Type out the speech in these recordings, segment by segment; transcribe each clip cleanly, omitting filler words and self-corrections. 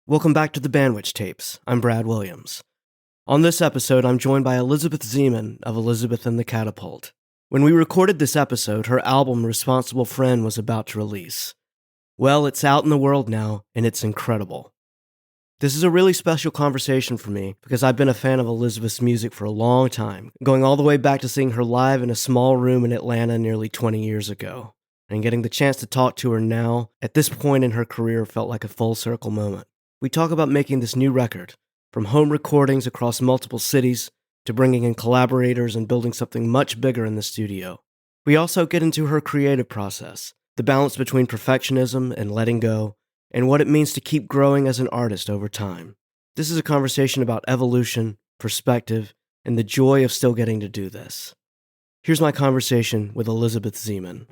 Welcome back to the Bandwich Tapes. I'm Brad Williams. On this episode, I'm joined by Elizabeth Ziman of Elizabeth and the Catapult. When we recorded this episode, her album Responsible Friend was about to release. Well, it's out in the world now, and it's incredible. This is a really special conversation for me because I've been a fan of Elizabeth's music for a long time, going all the way back to seeing her live in a small room in Atlanta nearly 20 years ago. And getting the chance to talk to her now, at this point in her career, felt like a full circle moment. We talk about making this new record, from home recordings across multiple cities to bringing in collaborators and building something much bigger in the studio. We also get into her creative process, the balance between perfectionism and letting go, and what it means to keep growing as an artist over time. This is a conversation about evolution, perspective, and the joy of still getting to do this. Here's my conversation with Elizabeth Ziman.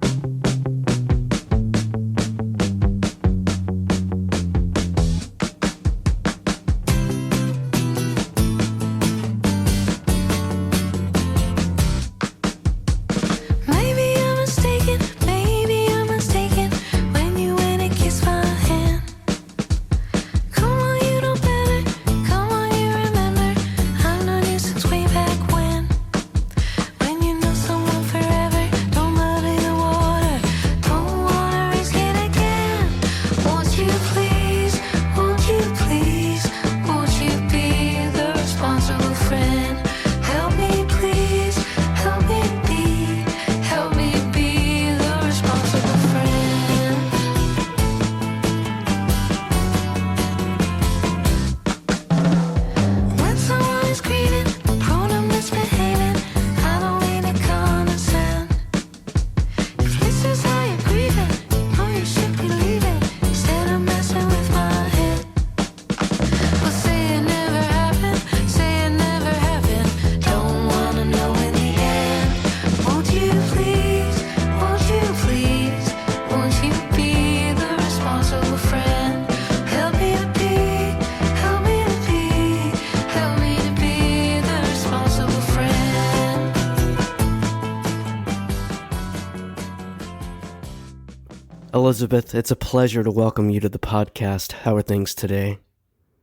Elizabeth, it's a pleasure to welcome you to the podcast. How are things today?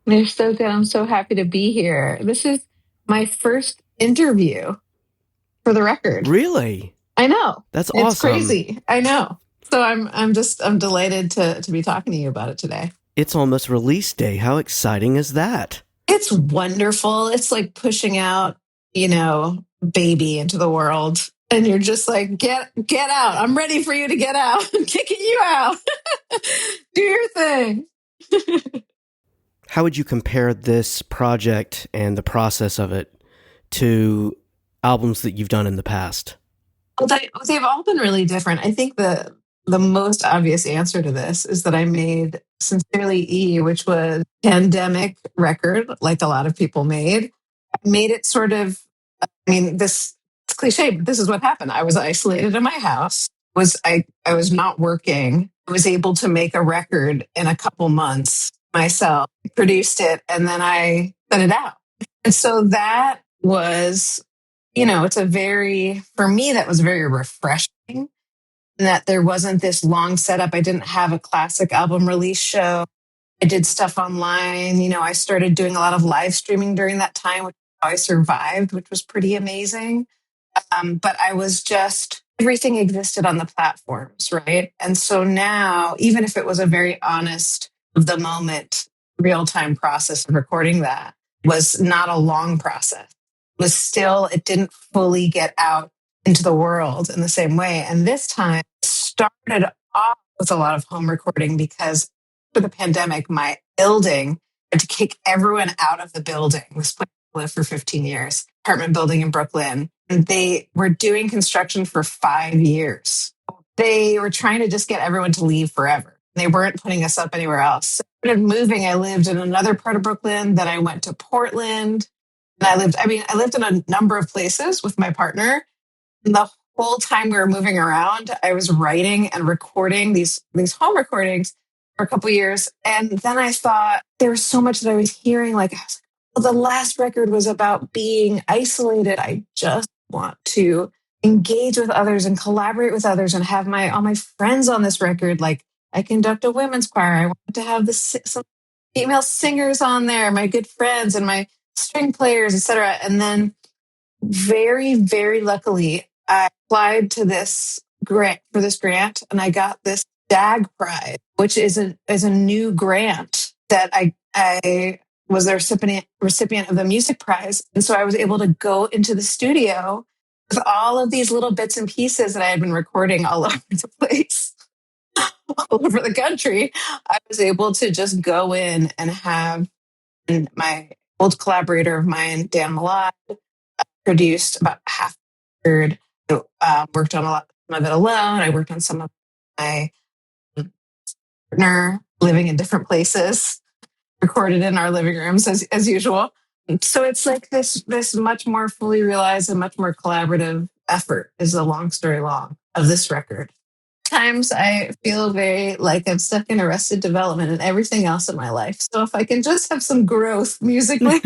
They're so good. I'm so happy to be here. This is my first interview for the record. Really? I know. That's awesome. It's crazy. I know. So I'm delighted to be talking to you about it today. It's almost release day. How exciting is that? It's wonderful. It's like pushing out, baby into the world. And you're just like, get out. I'm ready for you to get out. I'm kicking you out. Do your thing. How would you compare this project and the process of it to albums that you've done in the past? Well, they've all been really different. I think the most obvious answer to this is that I made Sincerely E, which was a pandemic record, like a lot of people made. I made it sort of, it's cliche, but this is what happened. I was isolated in my house. I was not working. I was able to make a record in a couple months myself, produced it, and then I put it out. And so that was, for me, that was very refreshing. That there wasn't this long setup. I didn't have a classic album release show. I did stuff online. I started doing a lot of live streaming during that time, which is how I survived, which was pretty amazing. But I was everything existed on the platforms, right? And so now, even if it was a very honest, of the moment, real-time process of recording that, was not a long process. It didn't fully get out into the world in the same way. And this time started off with a lot of home recording because for the pandemic, my building had to kick everyone out of the building. This place I lived for 15 years, apartment building in Brooklyn. And they were doing construction for 5 years. They were trying to just get everyone to leave forever. They weren't putting us up anywhere else. So I started moving. I lived in another part of Brooklyn. Then I went to Portland. And I lived in a number of places with my partner. And the whole time we were moving around, I was writing and recording these home recordings for a couple of years. And then I thought there was so much that I was hearing. Like, well, the last record was about being isolated. I just want to engage with others and collaborate with others and have all my friends on this record. Like, I conduct a women's choir. I want to have some female singers on there, my good friends and my string players, etc. And then very, very luckily, I applied to this grant, and I got this DAG prize, which is a new grant that I was the recipient of the music prize. And so I was able to go into the studio with all of these little bits and pieces that I had been recording all over the place, all over the country. I was able to just go in and have my old collaborator of mine, Dan Malott, produced about half a third. Worked on a lot of it alone. I worked on some of my partner living in different places, recorded in our living rooms as usual. So it's like this much more fully realized and much more collaborative effort is the long story long of this record. Times I feel very like I'm stuck in arrested development and everything else in my life. So if I can just have some growth musically,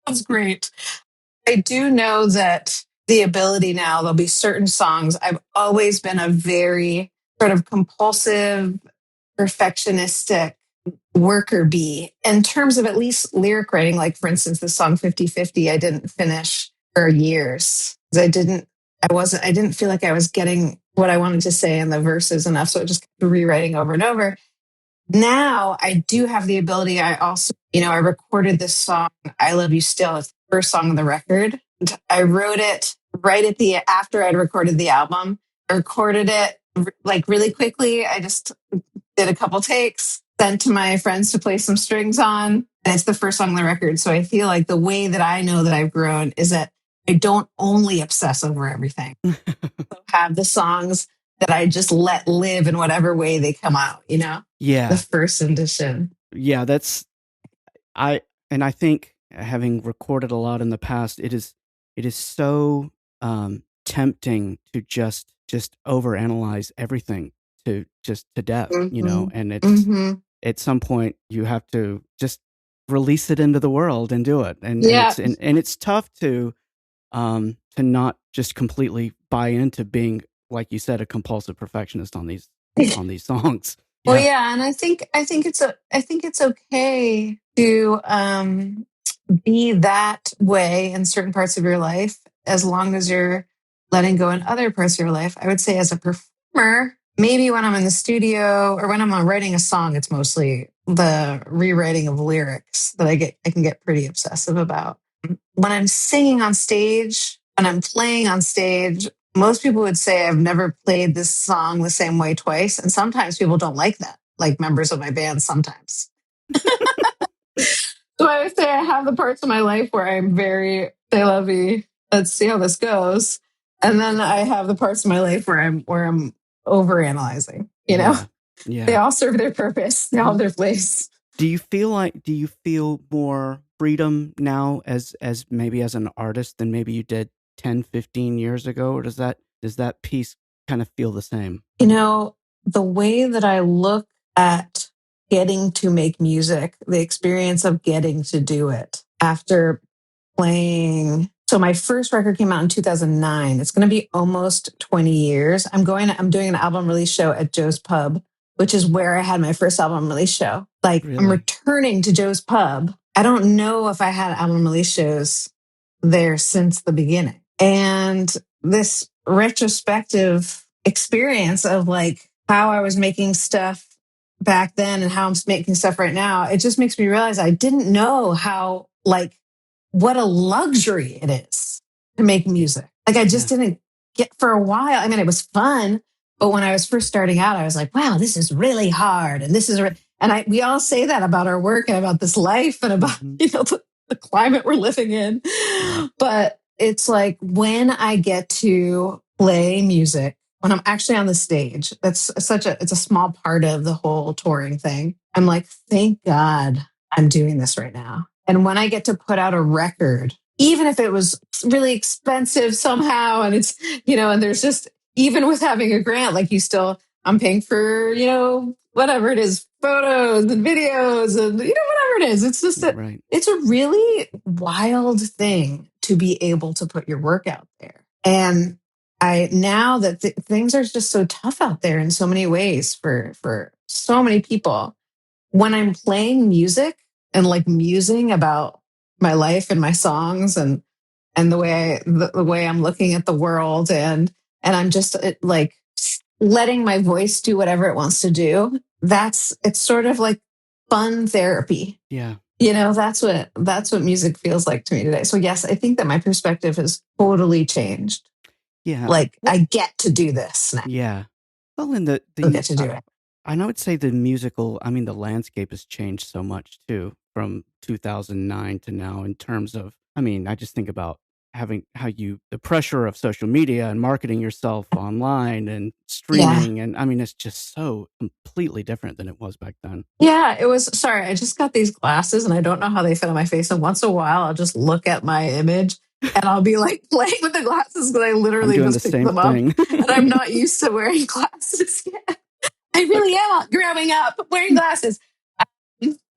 that's great. I do know that the ability now, there'll be certain songs. I've always been a very sort of compulsive, perfectionistic worker bee in terms of at least lyric writing. Like, for instance, the song 50/50, I didn't finish for years. I didn't feel like I was getting what I wanted to say in the verses enough. So it just kept rewriting over and over. Now I do have the ability. I also, I recorded this song, I Love You Still. It's the first song on the record. I wrote it after I'd recorded the album. I recorded it like really quickly. I just did a couple takes, sent to my friends to play some strings on. And it's the first song on the record. So I feel like the way that I know that I've grown is that I don't only obsess over everything. I have the songs that I just let live in whatever way they come out, Yeah. The first edition. Yeah, I think, having recorded a lot in the past, it is so tempting to just overanalyze everything to death, and it's at some point you have to just release it into the world and do it. And it's tough to not just completely buy into being, like you said, a compulsive perfectionist on these songs. Yeah. Well, yeah, and I think it's okay to be that way in certain parts of your life, as long as you're letting go in other parts of your life. I would say, as a performer, maybe when I'm in the studio or when I'm writing a song, it's mostly the rewriting of lyrics that I can get pretty obsessive about. When I'm singing on stage, when I'm playing on stage, most people would say I've never played this song the same way twice. And sometimes people don't like that, like members of my band sometimes. So I would say I have the parts of my life where I'm very say lovey, let's see how this goes. And then I have the parts of my life where I'm overanalyzing, Yeah. They all serve their purpose. They all have their place. Do you feel more freedom now as maybe as an artist than maybe you did 10, 15 years ago? Or does that piece kind of feel the same? The way that I look at getting to make music, the experience of getting to do it after playing. So my first record came out in 2009. It's going to be almost 20 years. I'm doing an album release show at Joe's Pub, which is where I had my first album release show. Like, really? I'm returning to Joe's Pub. I don't know if I had album release shows there since the beginning. And this retrospective experience of like how I was making stuff back then and how I'm making stuff right now, it just makes me realize I didn't know how, like, what a luxury it is to make music. Like, I just didn't get for a while. I mean, it was fun, but when I was first starting out, I was like, wow, this is really hard. And we all say that about our work and about this life and about, the climate we're living in. But it's like, when I get to play music, when I'm actually on the stage, it's a small part of the whole touring thing. I'm like, thank God I'm doing this right now. And when I get to put out a record, even if it was really expensive somehow, and it's, and there's just, even with having a grant, like I'm paying for, whatever it is, photos and videos and, whatever it is. It's just It's a really wild thing to be able to put your work out there. And now that things are just so tough out there in so many ways for so many people, when I'm playing music and like musing about my life and my songs and the way I'm looking at the world and I'm just like letting my voice do whatever it wants to do. It's sort of like fun therapy. Yeah. That's what music feels like to me today. So yes, I think that my perspective has totally changed. Yeah. Like I get to do this now. Yeah. Well, and I get to do it. I would say the landscape has changed so much too from 2009 to now in terms of, I just think about the pressure of social media and marketing yourself online and streaming. Yeah. And it's just so completely different than it was back then. Yeah, sorry, I just got these glasses and I don't know how they fit on my face. And once in a while, I'll just look at my image and I'll be like playing with the glasses because I literally just picked them up. And I'm not used to wearing glasses yet. I really am growing up wearing glasses. I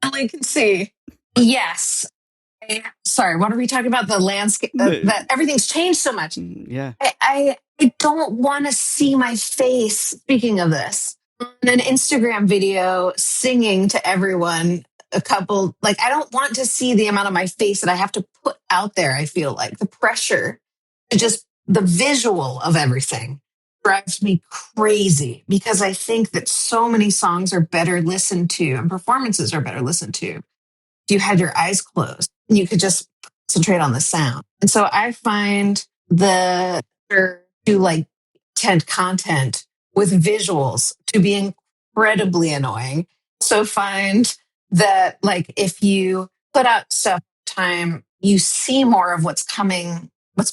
only can see. Yes. Sorry, what are we talking about? The landscape, that everything's changed so much. Yeah. I don't want to see my face, speaking of this, on an Instagram video singing to everyone I don't want to see the amount of my face that I have to put out there. I feel like the pressure to just the visual of everything drives me crazy because I think that so many songs are better listened to and performances are better listened to if you had your eyes closed and you could just concentrate on the sound. And so I find to like content with visuals to be incredibly annoying. So find that like if you put out stuff time, you see more of what's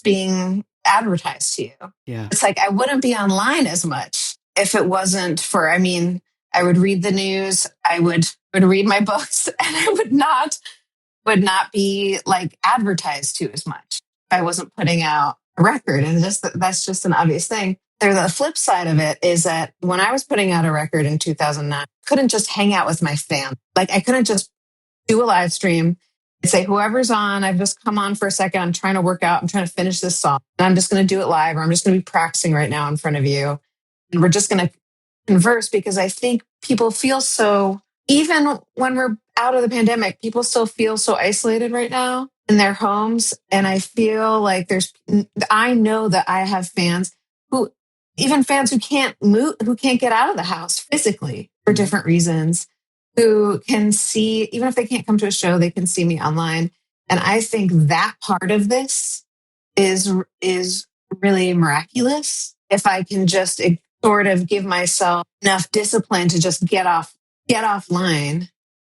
being advertised to you. Yeah. It's like I wouldn't be online as much if it wasn't for, I would read the news, I would read my books, and I would not be like advertised to as much if I wasn't putting out a record. And that's just an obvious thing. The flip side of it is that when I was putting out a record in 2009, I couldn't just hang out with my fans. Like I couldn't just do a live stream and say, whoever's on, I've just come on for a second. I'm trying to work out. I'm trying to finish this song. And I'm just going to do it live, or I'm just going to be practicing right now in front of you. And we're just going to converse because I think people feel so, even when we're out of the pandemic, people still feel so isolated right now in their homes. And I feel like I know that I have fans who can't move, who can't get out of the house physically for different reasons, who can see, even if they can't come to a show, they can see me online. And I think that part of this is really miraculous. If I can just sort of give myself enough discipline to just get offline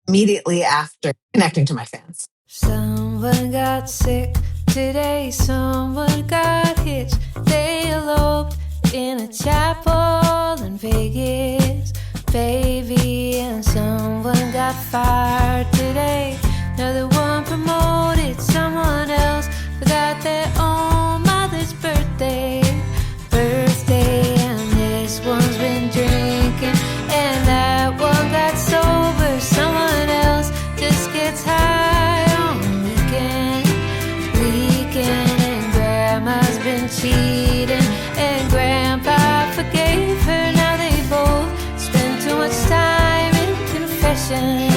immediately after connecting to my fans. Someone got sick today, someone got hitched. They eloped in a chapel in Vegas, baby, and someone got fired today. Another one promoted someone else, forgot their own mother's birthday, and this one's been drinking, and that one got sober. Someone else just gets high on the weekend, and grandma's been cheating, and grandpa forgave her. Now they both spend too much time in confession.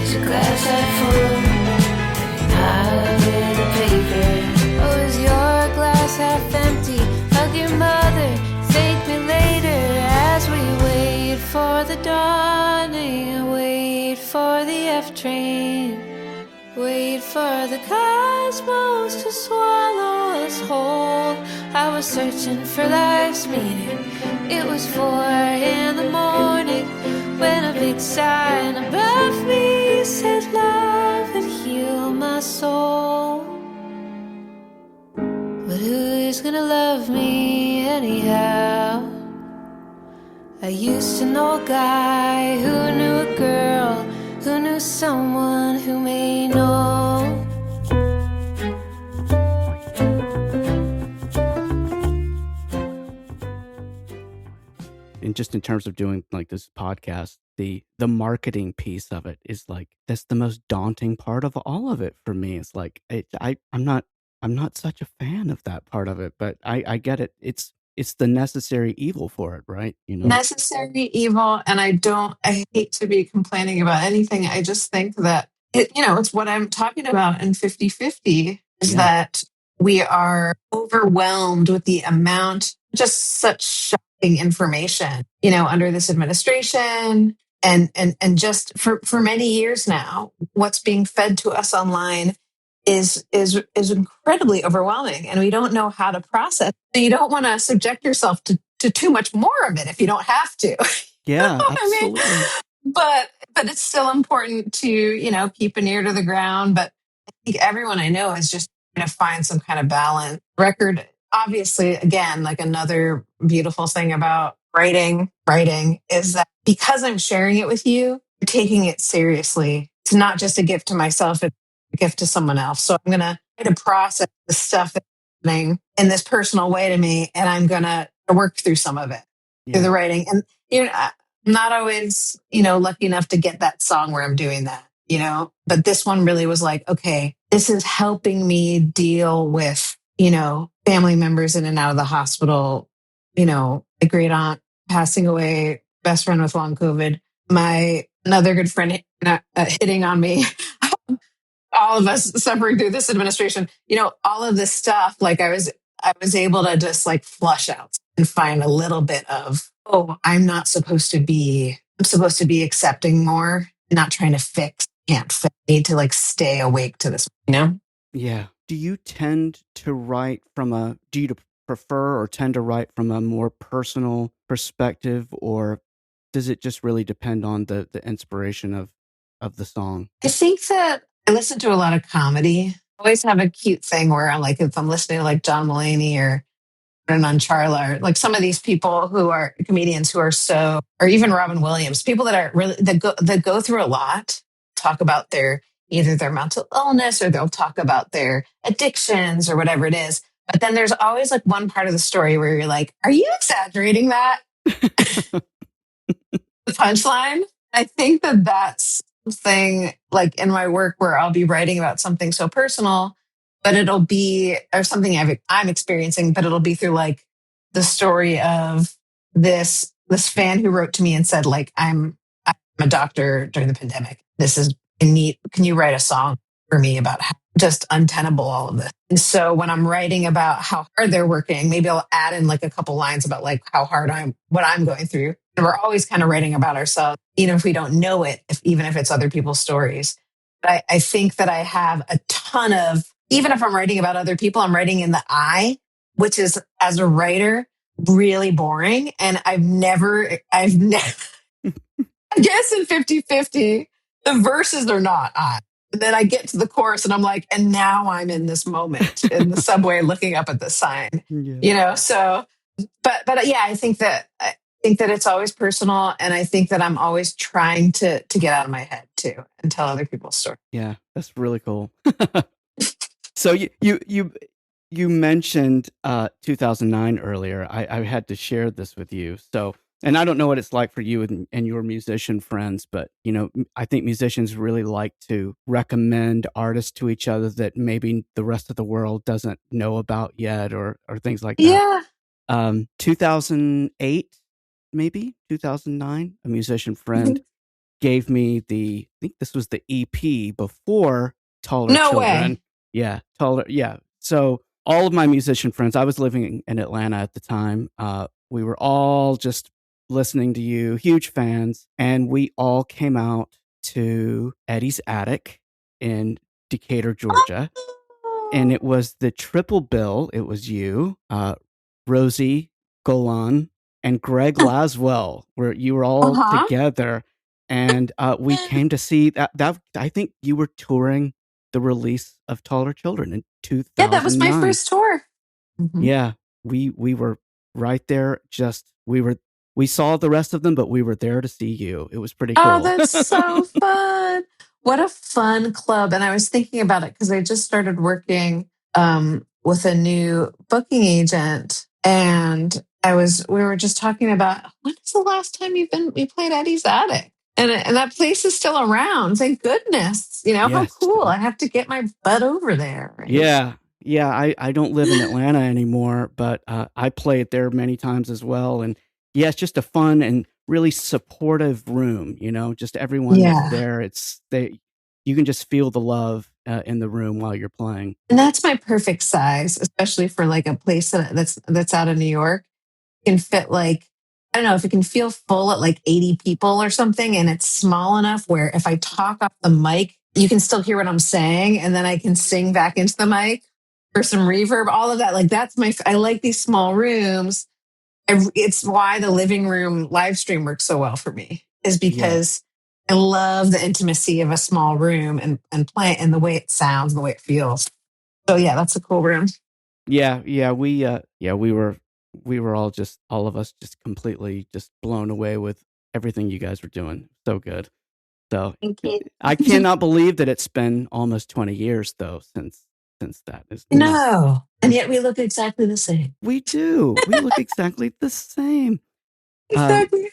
Is your glass half full? Out with the paper. Or is your glass half empty? Hug your mother, thank me later. As we wait for the dawning, wait for the F train, wait for the cosmos to swallow us whole. I was searching for life's meaning. It was 4 in the morning when a big sign above me said love would heal my soul. But who is gonna love me anyhow? I used to know a guy who knew a girl who knew someone who may know. And just in terms of doing like this podcast, the marketing piece of it is like, that's the most daunting part of all of it for me. It's like I'm not such a fan of that part of it, but I get it. It's it's the necessary evil for it, right? Necessary evil. And I hate to be complaining about anything. I just think that it's what I'm talking about in 50/50 is that we are overwhelmed with the amount, just such shocking information, under this administration. And just for many years now, what's being fed to us online is incredibly overwhelming, and we don't know how to process. So you don't want to subject yourself to too much more of it if you don't have to. Yeah, absolutely. But it's still important to keep an ear to the ground. But I think everyone I know is just going to find some kind of balance. Record, obviously, again, like another beautiful thing about writing is that because I'm sharing it with you, I'm taking it seriously. It's not just a gift to myself, it's a gift to someone else. So I'm going to try to process the stuff that's happening in this personal way to me, and I'm going to work through some of it through the writing. And I'm not always, lucky enough to get that song where I'm doing that, but this one really was like, okay, this is helping me deal with, family members in and out of the hospital, my great aunt passing away, best friend with long COVID, my another good friend hitting on me, all of us suffering through this administration, all of this stuff. Like I was able to just like flush out and find a little bit of, I'm supposed to be accepting more, not trying to fix, can't fix, need to like stay awake to this, Yeah. Do you tend to write do you prefer or tend to write from a more personal perspective, or does it just really depend on the inspiration of the song? I think that I listen to a lot of comedy. I always have a cute thing where I'm like, if I'm listening to like John Mulaney or on Charla, or like some of these people who are comedians who are or even Robin Williams, people that are really, that go through a lot, talk about either their mental illness or they'll talk about their addictions or whatever it is. But then there's always like one part of the story where you're like, are you exaggerating that? The punchline. I think that that's something like in my work where I'll be writing about something so personal, but it'll be, or something I'm experiencing, but it'll be through like the story of this fan who wrote to me and said, like, I'm a doctor during the pandemic. This is neat. Can you write a song for me about how just untenable all of this? And so when I'm writing about how hard they're working, maybe I'll add in like a couple lines about like how hard what I'm going through. And we're always kind of writing about ourselves, even if we don't know it, even if it's other people's stories. But I think that I have a ton of, even if I'm writing about other people, I'm writing in the I, which is, as a writer, really boring. And I've never, I guess in 50/50, the verses are not I. And then I get to the chorus and I'm like, and now I'm in this moment in the subway looking up at the sign, so, but yeah, I think that it's always personal. And I think that I'm always trying to get out of my head too and tell other people's stories. Yeah, that's really cool. So you mentioned 2009 earlier. I had to share this with you. So, and I don't know what it's like for you and your musician friends, but I think musicians really like to recommend artists to each other that maybe the rest of the world doesn't know about yet, or things like that. Yeah. 2008, maybe 2009, a musician friend gave me I think this was the EP before Taller No Children. way. Yeah, Taller. Yeah. So all of my musician friends, I was living in Atlanta at the time. We were all just listening to you, huge fans. And we all came out to Eddie's Attic in Decatur, Georgia. And it was the triple bill. It was you, Rosie Golan, and Greg Laswell, where you were all together. And we came to see that. I think you were touring the release of Taller Children in 2009. Yeah, that was my first tour. Mm-hmm. Yeah, we were right there. We saw the rest of them, but we were there to see you. It was pretty cool. Oh, that's so fun. What a fun club. And I was thinking about it because I just started working with a new booking agent. And we were just talking about, when is the last time we played Eddie's Attic? And that place is still around. Thank goodness. How cool. I have to get my butt over there. Right? Yeah. Yeah, I don't live in Atlanta anymore, but I played there many times as well. And yeah, it's just a fun and really supportive room. Just everyone that's Yeah. there. You can just feel the love in the room while you're playing. And that's my perfect size, especially for like a place that's out of New York. It can fit like, I don't know if it can feel full at like 80 people or something. And it's small enough where if I talk off the mic, you can still hear what I'm saying. And then I can sing back into the mic for some reverb, all of that. Like I like these small rooms. It's why the living room live stream works so well for me, is because I love the intimacy of a small room and play and the way it sounds, the way it feels. So yeah, that's a cool room. Yeah, we were all of us just completely just blown away with everything you guys were doing. So good. So Thank you. I cannot believe that it's been almost 20 years though since that is nuts. No. And yet we look exactly the same. We do. We look exactly the same. Exactly.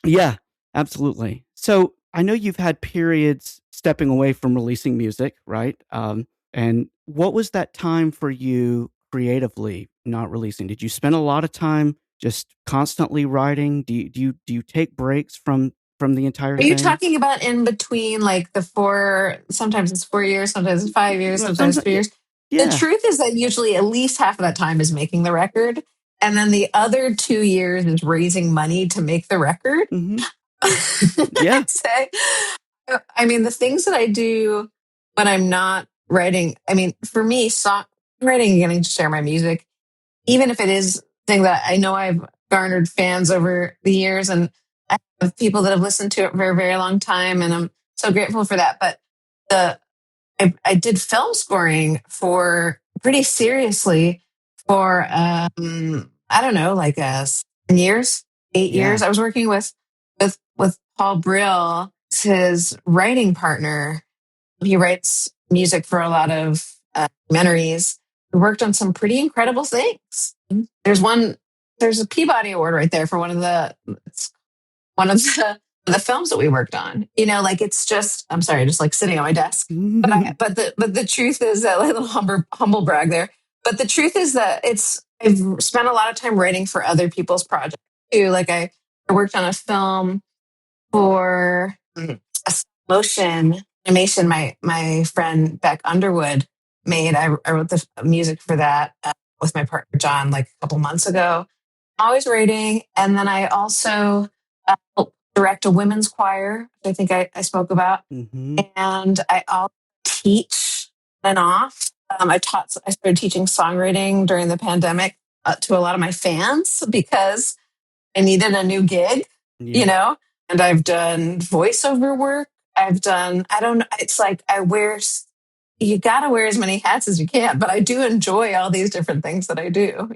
Yeah, absolutely. So I know you've had periods stepping away from releasing music, right? And what was that time for you creatively not releasing? Did you spend a lot of time just constantly writing? Do you take breaks from the entire Are you thing? talking about in between like sometimes it's 4 years, sometimes it's 5 years, Well, sometimes 3 years? Yeah. The truth is that usually at least half of that time is making the record. And then the other 2 years is raising money to make the record. Mhm. Yeah. I'd say. I mean, the things that I do when I'm not writing, I mean, for me, songwriting and getting to share my music, even if it is a thing that I know I've garnered fans over the years and I have people that have listened to it for a very long time, and I'm so grateful for that. But I did film scoring for pretty seriously for I don't know, like 7 years, 8 years. I was working with Paul Brill, his writing partner. He writes music for a lot of documentaries. We worked on some pretty incredible things. There's a Peabody Award right there for it's one of the films that we worked on. Like it's just, I'm sorry, just like sitting on my desk. But the truth is that, like, a little humble brag there. But the truth is that I've spent a lot of time writing for other people's projects too. Like I worked on a film for a motion animation my friend Beck Underwood made. I wrote the music for that with my partner John like a couple months ago. Always writing, and then I also help direct a women's choir, which I think I spoke about, and I also teach on and off. I started teaching songwriting during the pandemic to a lot of my fans because I needed a new gig, and I've done voiceover work. I don't know. It's like you got to wear as many hats as you can, but I do enjoy all these different things that I do,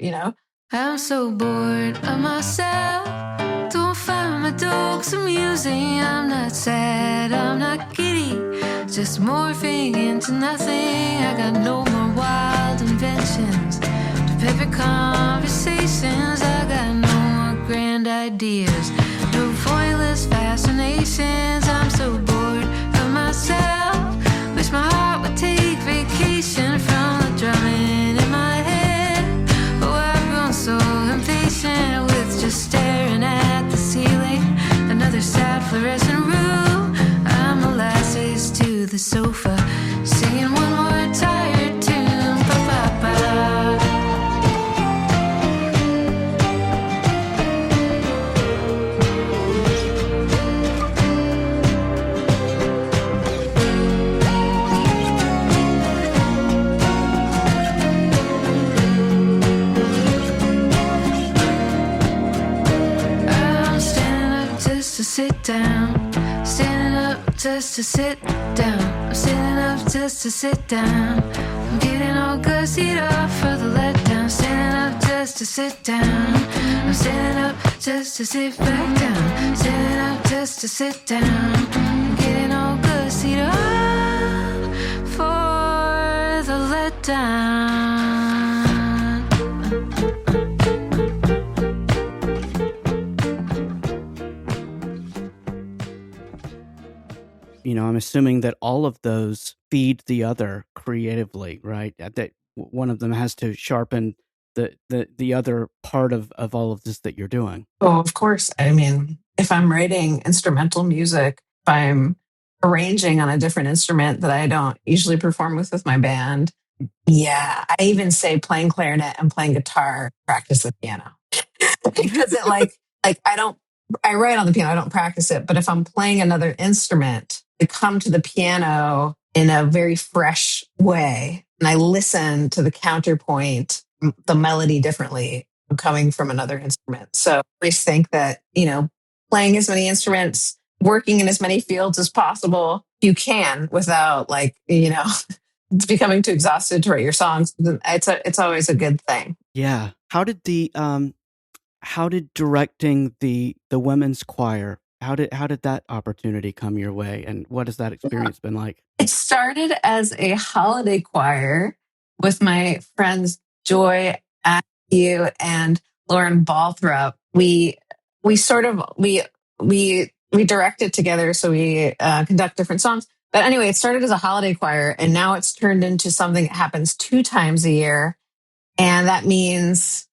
I'm so bored of myself. Don't find my dogs amusing. I'm not sad, I'm not giddy. Just morphing into nothing. I got no more wild inventions to paper conversations. I got no more grand ideas, no pointless fascinations. I'm so bored of myself. Wish my heart would take vacation from the drumming in my head. Oh, I've grown so impatient with just staring at the ceiling. Another sad fluorescent room. I'm molasses to the sofa, singing one more tired tune. Ba-ba-ba. I'm standing up just to sit down. Standing up just to sit down. I'm standing up just to sit down. I'm getting all gussied up for the letdown. Standing up just to sit down. I'm standing up just to sit back down. Standing up just to sit down. I'm getting all gussied up for the letdown. I'm assuming that all of those feed the other creatively, right? That one of them has to sharpen the other part of all of this that you're doing. Oh, of course. I mean, if I'm writing instrumental music, if I'm arranging on a different instrument that I don't usually perform with my band, yeah, I even say playing clarinet and playing guitar, practice the piano. Because it I write on the piano, I don't practice it. But if I'm playing another instrument, I come to the piano in a very fresh way. And I listen to the counterpoint, the melody differently coming from another instrument. So I always think that, playing as many instruments, working in as many fields as possible, you can without becoming too exhausted to write your songs. It's always a good thing. Yeah. How did directing the women's choir, how did that opportunity come your way, and what has that experience been like? It started as a holiday choir with my friends Joy Askew and Lauren Balthrop. We direct it together, so we conduct different songs. But anyway, it started as a holiday choir, and now it's turned into something that happens 2 times a year, and that means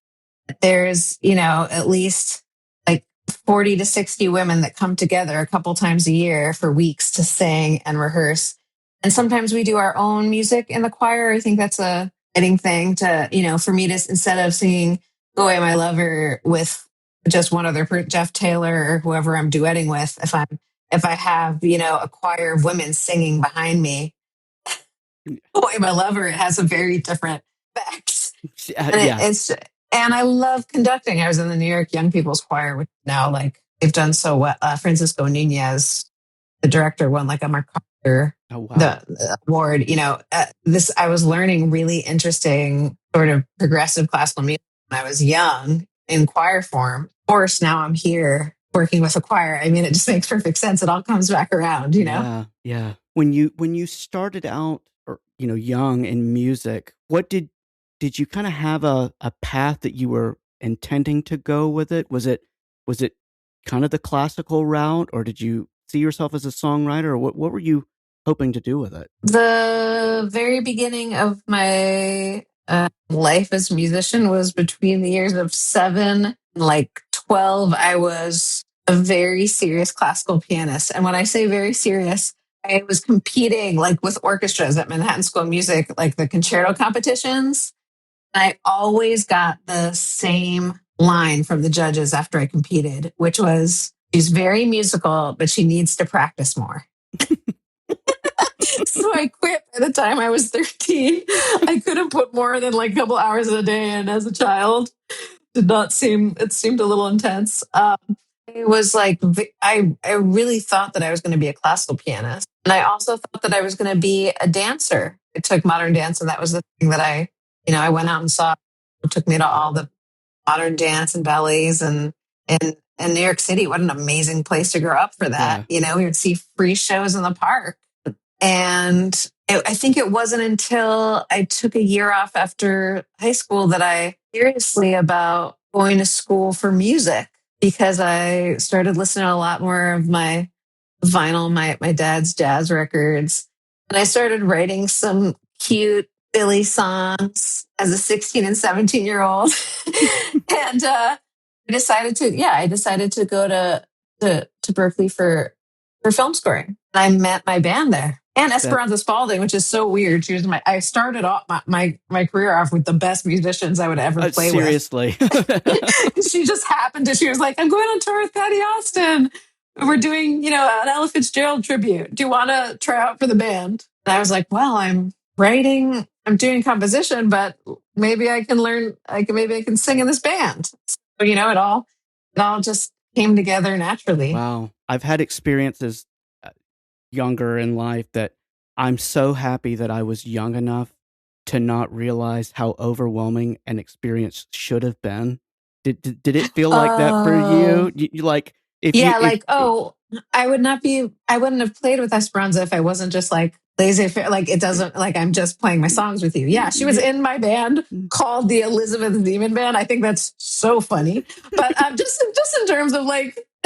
there's at least like 40 to 60 women that come together a couple times a year for weeks to sing and rehearse. And sometimes we do our own music in the choir. I think that's a fitting thing to, for me to, instead of singing Go Away My Lover with just one other, Jeff Taylor or whoever I'm duetting with, if I have, a choir of women singing behind me, Go Away My Lover, it has a very different effect. And I love conducting. I was in the New York Young People's Choir, which now they've done so well. Francisco Nunez, the director, won a MacArthur the award. I was learning really interesting sort of progressive classical music when I was young in choir form. Of course, now I'm here working with a choir. I mean, it just makes perfect sense. It all comes back around, Yeah. When you started out, young in music, what did you kind of have a path that you were intending to go with it? Was it kind of the classical route, or did you see yourself as a songwriter, or what were you hoping to do with it? The very beginning of my life as a musician was between the years of 7 and 12. I was a very serious classical pianist. And when I say very serious, I was competing with orchestras at Manhattan School of Music, the concerto competitions. I always got the same line from the judges after I competed, which was, she's very musical, but she needs to practice more. So I quit by the time I was 13. I couldn't put more than a couple hours a day in as a child. It seemed a little intense. It was I really thought that I was going to be a classical pianist. And I also thought that I was going to be a dancer. I took modern dance, and that was the thing that I went out and saw. It took me to all the modern dance and ballets and New York City. What an amazing place to grow up for that. Yeah. We would see free shows in the park. And I think it wasn't until I took a year off after high school that I seriously about going to school for music, because I started listening to a lot more of my vinyl, my dad's jazz records. And I started writing some cute, silly songs as a 16 and 17-year-old. And I decided to go to Berkeley for film scoring. And I met my band there. And Esperanza Spalding, which is so weird. I started off my career off with the best musicians I would ever play seriously. with. She just happened to, she was like, I'm going on tour with Patty Austin. We're doing, an Ella Fitzgerald tribute. Do you want to try out for the band? And I was like, well, I'm doing composition, but maybe I can sing in this band. So, it all just came together naturally. Wow. I've had experiences younger in life that I'm so happy that I was young enough to not realize how overwhelming an experience should have been. Did it feel like that for you? I wouldn't have played with Esperanza if I wasn't just laissez-faire, it doesn't, I'm just playing my songs with you. Yeah, she was in my band called the Elizabeth Ziman Band. I think that's so funny. But just in terms of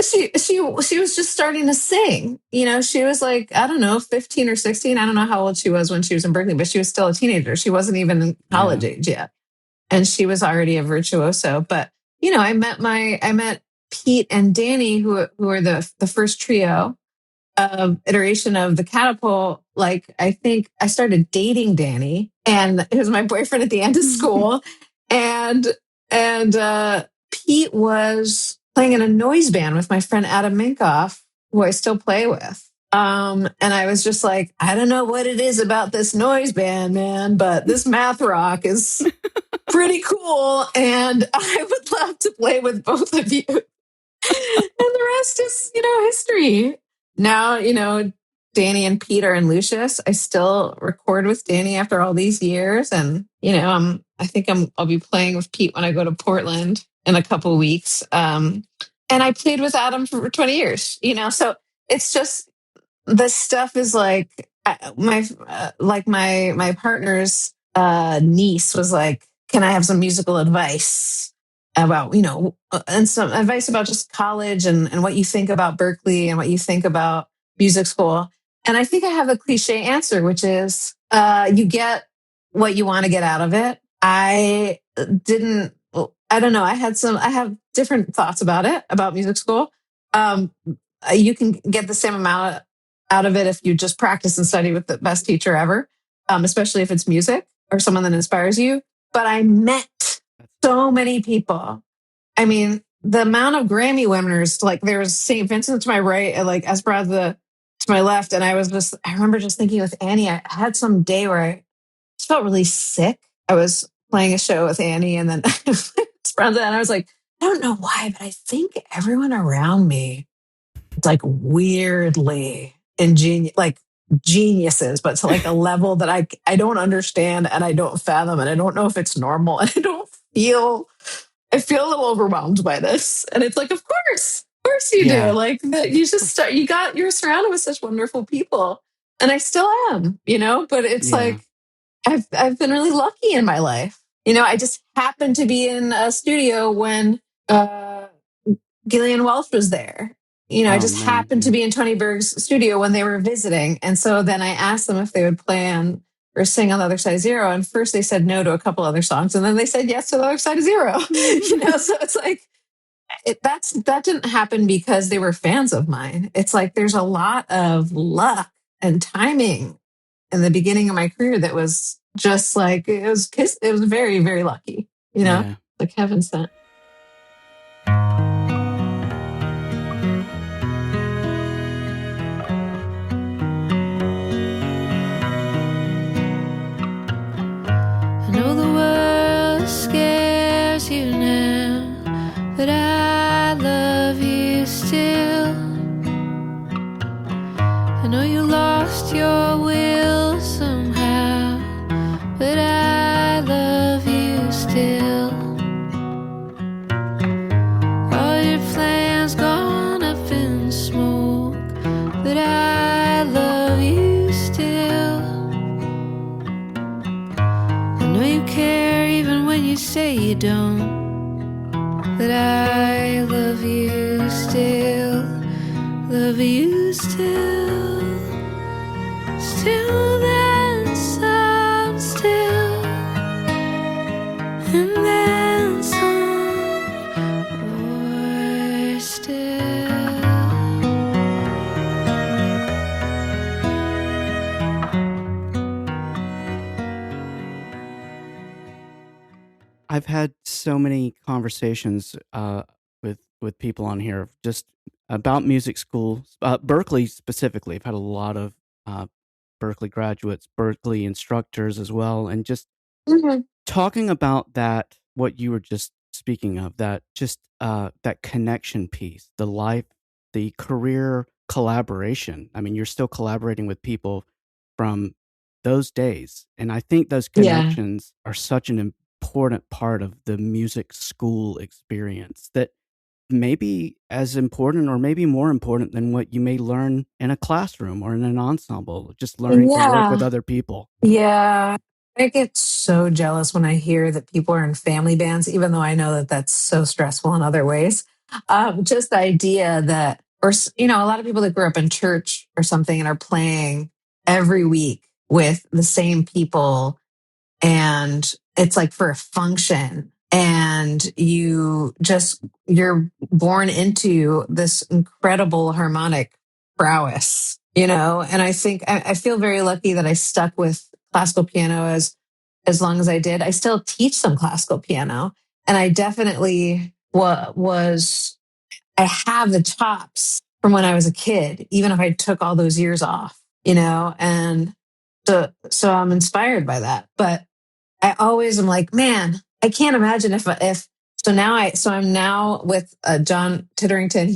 she was just starting to sing. She was like, I don't know, 15 or 16. I don't know how old she was when she was in Berkeley, but she was still a teenager. She wasn't even in college age yet. And she was already a virtuoso. But, I met Pete and Danny, who were the first trio iteration of the Catapult. Like, I think I started dating Danny, and he was my boyfriend at the end of school. and Pete was playing in a noise band with my friend Adam Minkoff, who I still play with. And I was just like, I don't know what it is about this noise band, man, but this math rock is pretty cool. And I would love to play with both of you. And the rest is, history. Now, Danny and Peter and Lucius, I still record with Danny after all these years. And, I think I'll be playing with Pete when I go to Portland in a couple of weeks. And I played with Adam for 20 years, so it's just, this stuff is like my partner's niece was like, can I have some musical advice about, and some advice about just college and what you think about Berkeley and what you think about music school. And I think I have a cliche answer, which is you get what you want to get out of it. I don't know. I have different thoughts about music school. You can get the same amount out of it if you just practice and study with the best teacher ever, especially if it's music or someone that inspires you. But I met so many people. I mean, the amount of Grammy winners, like there's St. Vincent to my right and like Esperanza to my left. And I remember just thinking with Annie, I had some day where I just felt really sick. I was playing a show with Annie and then Esperanza, and I was like, I don't know why, but I think everyone around me is like weirdly ingenious, like geniuses, but to like a level that I don't understand and I don't fathom, and I don't know if it's normal, and I feel a little overwhelmed by this. And it's like, of course you do. Like you just you're surrounded with such wonderful people, and I still am, but it's like, I've been really lucky in my life. I just happened to be in a studio when Gillian Welch was there. I just happened to be in Tony Berg's studio when they were visiting. And so then I asked them if they would play on or sing on The Other Side of Zero. And first they said no to a couple other songs. And then they said yes to The Other Side of Zero. So it's like, that didn't happen because they were fans of mine. It's like, there's a lot of luck and timing in the beginning of my career that was just like, it was very, very lucky, like heaven sent. I know the world scares you now, but I love you still. I know you lost your will somehow, but I love you still. All your plans gone up in smoke, but I love you still. I know you care even when you say you don't, but I love you still. Love you still. Still then some, still, and then some more still. I've had so many conversations with people on here just about music school, Berkeley specifically. I've had a lot of Berkeley graduates, Berkeley instructors as well, and just talking about that, what you were just speaking of, that just that connection piece, the life, the career collaboration. I mean, you're still collaborating with people from those days, and I think those connections are such an important part of the music school experience that maybe as important or maybe more important than what you may learn in a classroom or in an ensemble, just learning to work with other people. Yeah. I get so jealous when I hear that people are in family bands, even though I know that that's so stressful in other ways. Just the idea that, or you know, a lot of people that grew up in church or something and are playing every week with the same people, and it's like for a function, and you're born into this incredible harmonic prowess, you know. And I think I feel very lucky that I stuck with classical piano as long as I did. I still teach some classical piano, and I definitely was I have the chops from when I was a kid, even if I took all those years off, you know. And so I'm inspired by that. But I always am like, man, I can't imagine if so I'm now with John Titterington.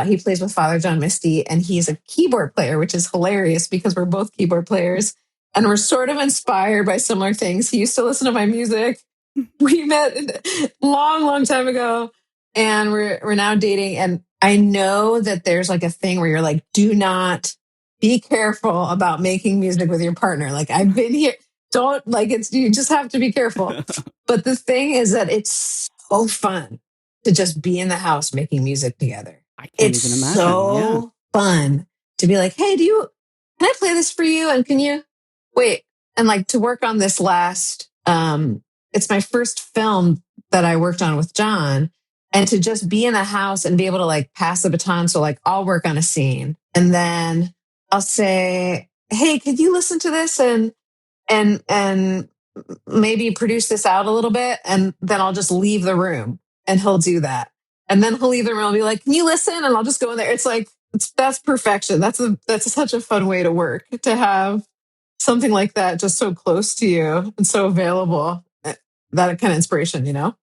He plays with Father John Misty, and he's a keyboard player, which is hilarious because we're both keyboard players and we're sort of inspired by similar things. He used to listen to my music. We met long time ago, and we're now dating. And I know that there's like a thing where you're like, do not be careful about making music with your partner. Like, I've been here. Don't like it's, you just have to be careful. But the thing is that it's so fun to just be in the house making music together. I can't It's even imagine. so fun to be like, hey, can I play this for you? And can you wait? And like to work on this last, it's my first film that I worked on with John, and to just be in the house and be able to like pass the baton. So like I'll work on a scene and then I'll say, hey, could you listen to this and maybe produce this out a little bit, and then I'll just leave the room and he'll do that. And then he'll leave the room and be like, can you listen? And I'll just go in there. It's like, that's perfection. That's such a fun way to work, to have something like that just so close to you and so available. That kind of inspiration, you know?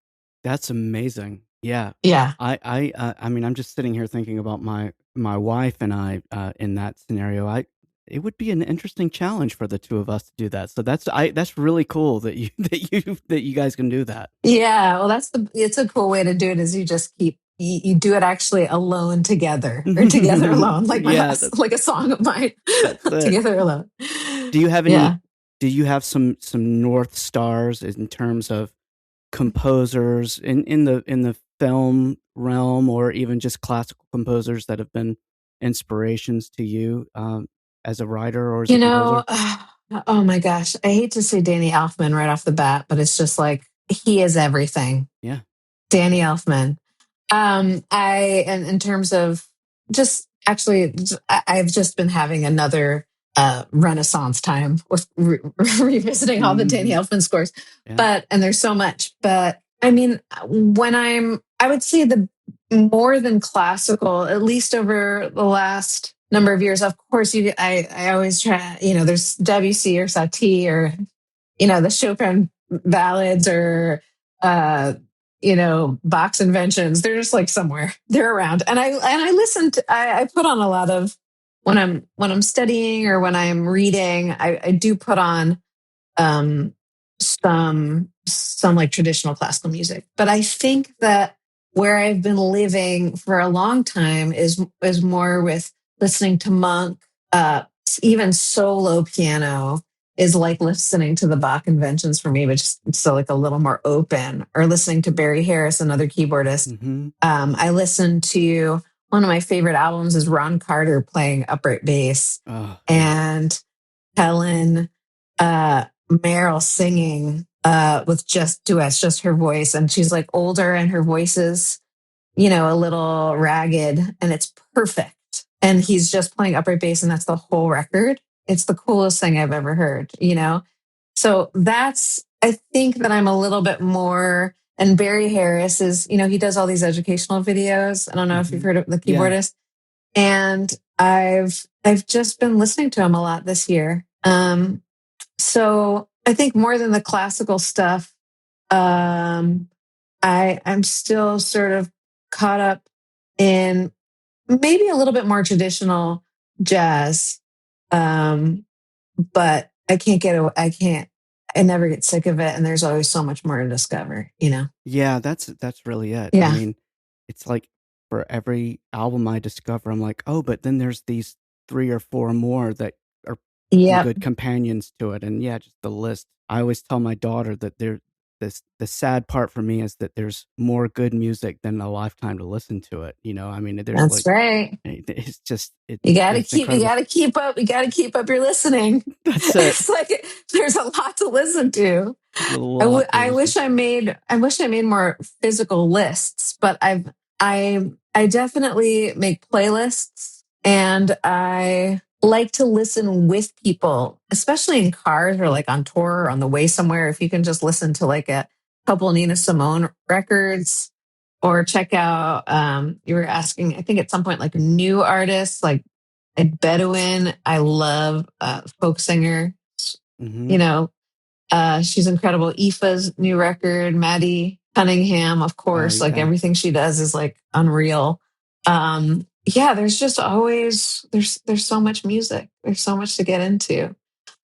That's amazing. Yeah. Yeah. I mean, I'm just sitting here thinking about my wife and I in that scenario. It would be an interesting challenge for the two of us to do that. So that's really cool that you guys can do that. Yeah. Well, it's a cool way to do it, is you just you do it actually alone together, or together alone, like like a song of mine, together alone. Do you have any? Yeah. Do you have some North Stars in terms of composers in the film realm, or even just classical composers that have been inspirations to you as a writer or as a composer? Oh my gosh, I hate to say Danny Elfman right off the bat, but it's just like, he is everything. Yeah, Danny Elfman. And in terms of just actually, I've just been having another renaissance time with revisiting all the Danny Elfman scores. Yeah. And there's so much. But I mean, I would say the more than classical, at least over the last number of years, of course, I always try, you know, there's Debussy or Satie, or, you know, the Chopin ballads, or, you know, Bach's inventions. They're just like somewhere, they're around. And I listen to, I put on a lot of, when I'm studying or when I'm reading, I do put on some like traditional classical music. But I think that where I've been living for a long time is more with listening to Monk. Even solo piano is like listening to the Bach inventions for me, but just so like a little more open. Or listening to Barry Harris, another keyboardist. Mm-hmm. I listen to, one of my favorite albums is Ron Carter playing upright bass, and Helen Merrill singing with just duets, just her voice. And she's like older and her voice is, you know, a little ragged, and it's perfect. And he's just playing upright bass, and that's the whole record. It's the coolest thing I've ever heard, you know? So I think that I'm a little bit more, and Barry Harris is, you know, he does all these educational videos. I don't know if you've heard of the keyboardist. Yeah. And I've just been listening to him a lot this year. So I think more than the classical stuff, I'm still sort of caught up in maybe a little bit more traditional jazz. But I never get sick of it. And there's always so much more to discover, you know? Yeah, that's really it. Yeah. I mean, it's like for every album I discover, I'm like, oh, but then there's these 3 or 4 more that are good companions to it. And yeah, just the list. I always tell my daughter that the sad part for me is that there's more good music than a lifetime to listen to it. I mean, there's That's right. it's just You got to it's incredible. keep up. You got to keep up your listening. That's it. It's like there's a lot to listen to. I wish I made more physical lists, but I definitely make playlists, and I like to listen with people, especially in cars or like on tour or on the way somewhere. If you can just listen to like a couple Nina Simone records, or check out, you were asking, I think at some point, like new artists, like a Bedouin. I love folk singer. She's incredible. Aoife's new record, Maddie Cunningham, of course, like everything she does is like unreal. There's just always, there's so much music. There's so much to get into.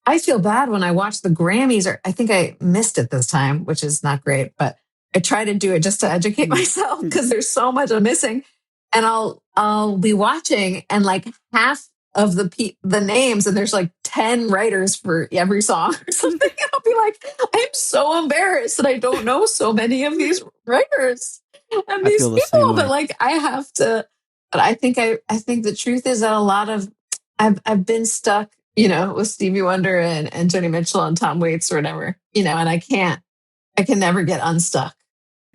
I feel bad when I watch the Grammys, or I think I missed it this time, which is not great, but I try to do it just to educate myself because there's so much I'm missing. And I'll be watching, and like half of the names, and there's like 10 writers for every song or something. And I'll be like, I'm so embarrassed that I don't know so many of these writers and these people, but like I have to. But I think the truth is that a lot of I've been stuck, with Stevie Wonder and Joni Mitchell and Tom Waits or whatever, and I can never get unstuck.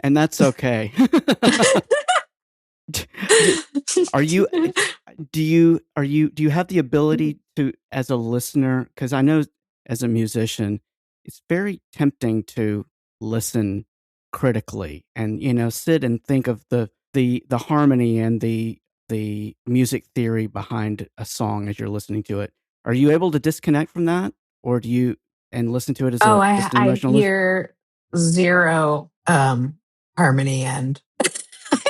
And that's okay. Do you have the ability to, as a listener, because I know as a musician, it's very tempting to listen critically and, sit and think of the harmony and the music theory behind a song as you're listening to it. Are you able to disconnect from that, or do you and listen to it as just an emotional? I hear zero harmony, and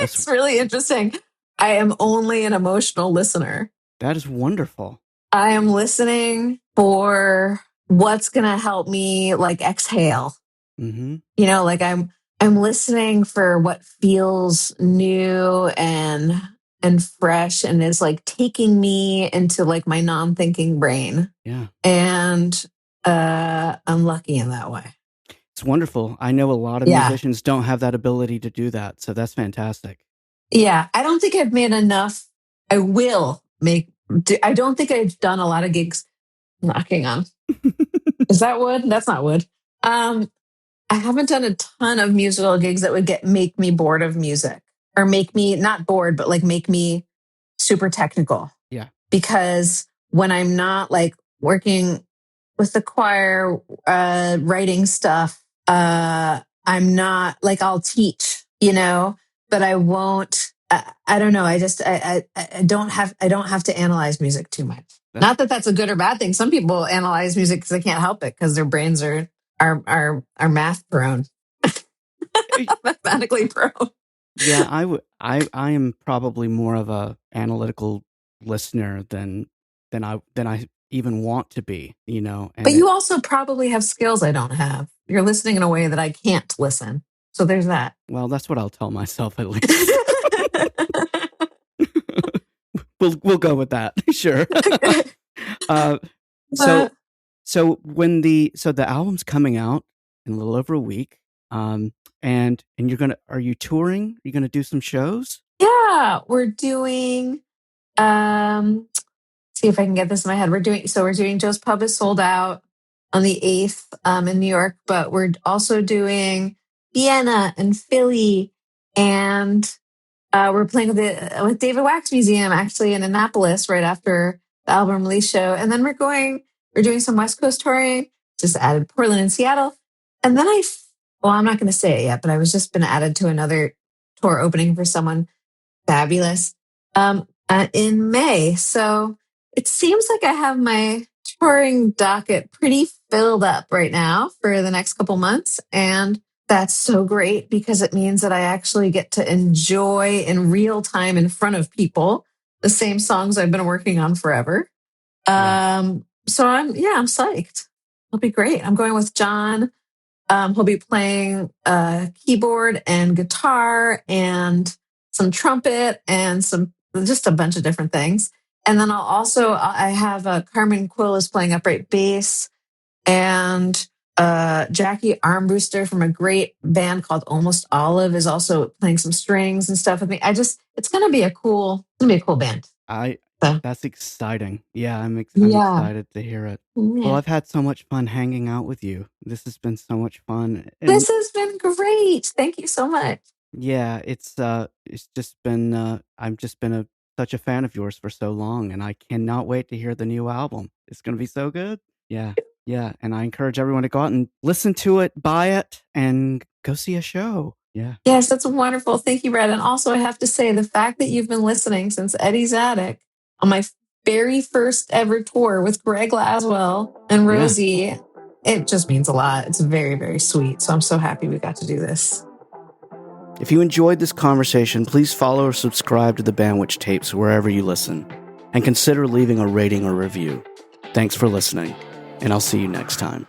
it's really interesting. I am only an emotional listener. That is wonderful. I am listening for what's going to help me like exhale. Mm-hmm. Like I'm listening for what feels new and fresh, and is like taking me into like my non-thinking brain. Yeah. And I'm lucky in that way. It's wonderful. I know a lot of musicians don't have that ability to do that. So that's fantastic. Yeah. I don't think I've made enough. I don't think I've done a lot of gigs knocking on. Is that wood? That's not wood. I haven't done a ton of musical gigs that would make me bored of music, or make me not bored, but like make me super technical. Yeah. Because when I'm not like working with the choir, writing stuff, I'm not like, I'll teach, but I won't, I don't know. I don't have to analyze music too much. Not that that's a good or bad thing. Some people analyze music because they can't help it, because their brains are math prone, mathematically prone. Yeah, I am probably more of a analytical listener than I even want to be, But you also probably have skills I don't have. You're listening in a way that I can't listen. So there's that. Well, that's what I'll tell myself at least. We'll go with that. Sure. So when the album's coming out in a little over a week, and are you touring? Are you gonna do some shows? Yeah, we're doing. See if I can get this in my head. We're doing Joe's Pub is sold out on the 8th in New York, but we're also doing Vienna and Philly, and we're playing with David Wax Museum actually in Annapolis right after the album release show, and then we're doing some West Coast touring. Just added Portland and Seattle, and then I'm not going to say it yet, but I was just been added to another tour opening for someone fabulous in May. So it seems like I have my touring docket pretty filled up right now for the next couple months. And that's so great, because it means that I actually get to enjoy in real time in front of people the same songs I've been working on forever. So I'm psyched. It'll be great. I'm going with John. He'll be playing keyboard and guitar and some trumpet and just a bunch of different things. And then I have Carmen Quill is playing upright bass, and Jackie Armbruster from a great band called Almost Olive is also playing some strings and stuff with me. It's gonna be a cool band. So, That's exciting. Yeah, I'm yeah. excited to hear it. Yeah. Well, I've had so much fun hanging out with you. This has been so much fun. This has been great. Thank you so much. Yeah, it's just been I've just been such a fan of yours for so long, and I cannot wait to hear the new album. It's going to be so good. Yeah. Yeah, and I encourage everyone to go out and listen to it, buy it, and go see a show. Yeah. Yes, that's wonderful. Thank you, Brad. And also, I have to say, the fact that you've been listening since Eddie's Attic on my very first ever tour with Greg Laswell and Rosie, it just means a lot. It's very, very sweet. So I'm so happy we got to do this. If you enjoyed this conversation, please follow or subscribe to the Bandwich Tapes wherever you listen, and consider leaving a rating or review. Thanks for listening, and I'll see you next time.